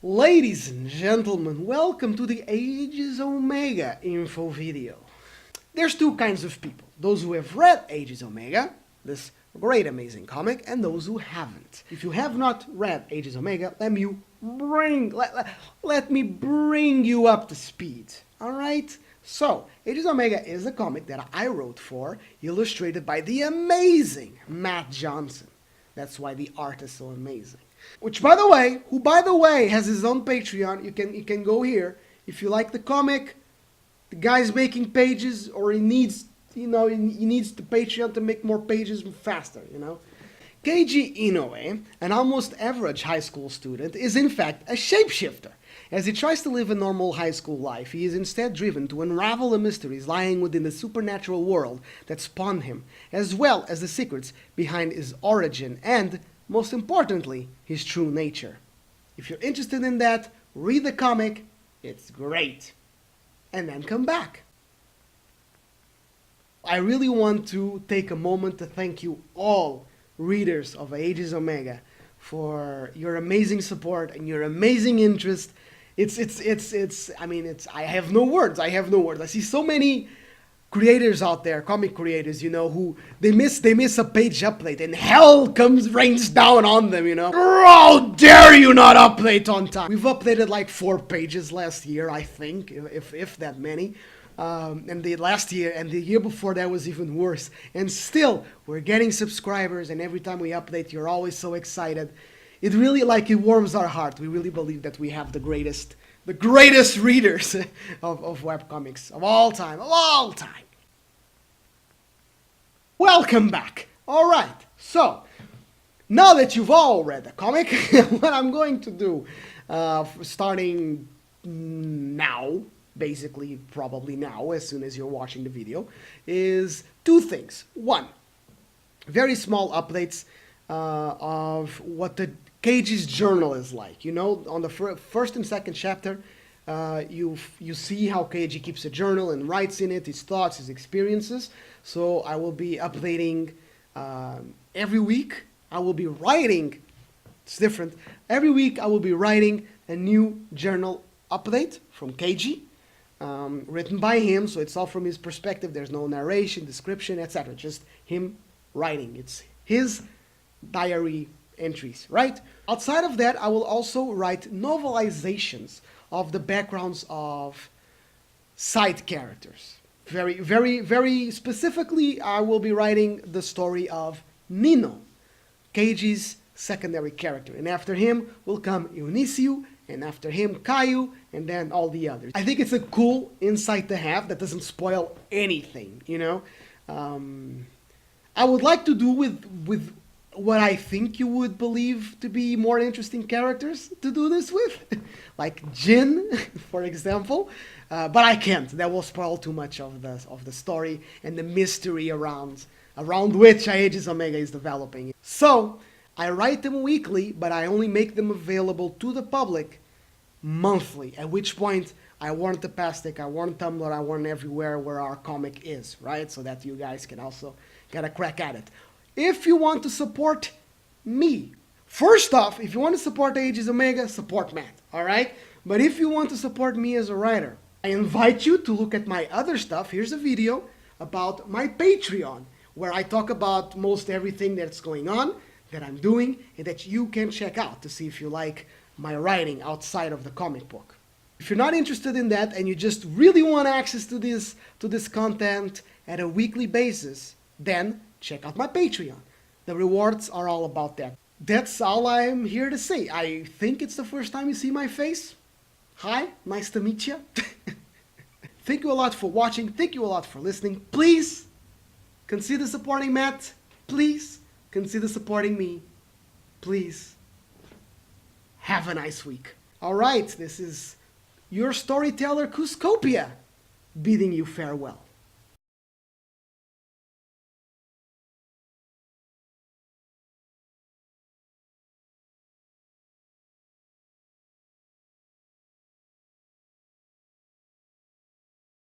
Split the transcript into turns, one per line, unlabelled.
Ladies and gentlemen, welcome to the Aegis Omega info video. There's two kinds of people. Those who have read Aegis Omega, this great amazing comic, and those who haven't. If you have not read Aegis Omega, let me bring you up to speed. Alright? So, Aegis Omega is a comic that I wrote for, illustrated by the amazing Matt Johnson. That's why the art is so amazing. Who by the way has his own Patreon. You can go here if you like the comic. The guy's making pages, or he needs the Patreon to make more pages faster. Keiji Inoue, an almost average high school student, is in fact a shapeshifter. As he tries to live a normal high school life, he is instead driven to unravel the mysteries lying within the supernatural world that spawned him, as well as the secrets behind his origin and, most importantly, his true nature. If you're interested in that, read the comic, it's great. And then come back. I really want to take a moment to thank you all, readers of Aegis Omega, for your amazing support and your amazing interest. I have no words. I see so many creators out there, comic creators, who they miss a page update and hell rains down on them, How dare you not update on time? We've updated like 4 pages last year, I think, if that many. And the last year and the year before that was even worse. And still, we're getting subscribers, and every time we update, you're always so excited. It really, it warms our heart. We really believe that we have the greatest readers of webcomics of all time, Welcome back. All right, so now that you've all read the comic, what I'm going to do, starting now, basically probably now, as soon as you're watching the video, is 2 things. 1, very small updates of what the Keiji's journal is like. On the first and second chapter, you see how Keiji keeps a journal and writes in it his thoughts, his experiences. So I will be updating every week. I will be writing, it's different, every week I will be writing a new journal update from Keiji, written by him, so it's all from his perspective. There's no narration, description, etc. Just him writing. It's his diary entries, right? Outside of that, I will also write novelizations of the backgrounds of side characters. Very, very, very specifically, I will be writing the story of Nino, Keiji's secondary character. And after him will come Eunicio, and after him Caio, and then all the others. I think it's a cool insight to have that doesn't spoil anything, I would like to do with what I think you would believe to be more interesting characters to do this with, like Jin, for example, but I can't. That will spoil too much of the story and the mystery around which Aegis Omega is developing. So I write them weekly, but I only make them available to the public monthly, at which point I warn Tapastic, I warn Tumblr, I warn everywhere where our comic is, right? So that you guys can also get a crack at it. If you want to support me, first off, if you want to support Aegis Omega, support Matt, alright? But if you want to support me as a writer, I invite you to look at my other stuff. Here's a video about my Patreon, where I talk about most everything that's going on, that I'm doing, and that you can check out to see if you like my writing outside of the comic book. If you're not interested in that, and you just really want access to this content at a weekly basis, then check out my Patreon. The rewards are all about that. That's all I'm here to say. I think it's the first time you see my face. Hi, nice to meet you. Thank you a lot for watching. Thank you a lot for listening. Please consider supporting Matt. Please consider supporting me. Please have a nice week. All right, this is your storyteller Kuzcopia bidding you farewell.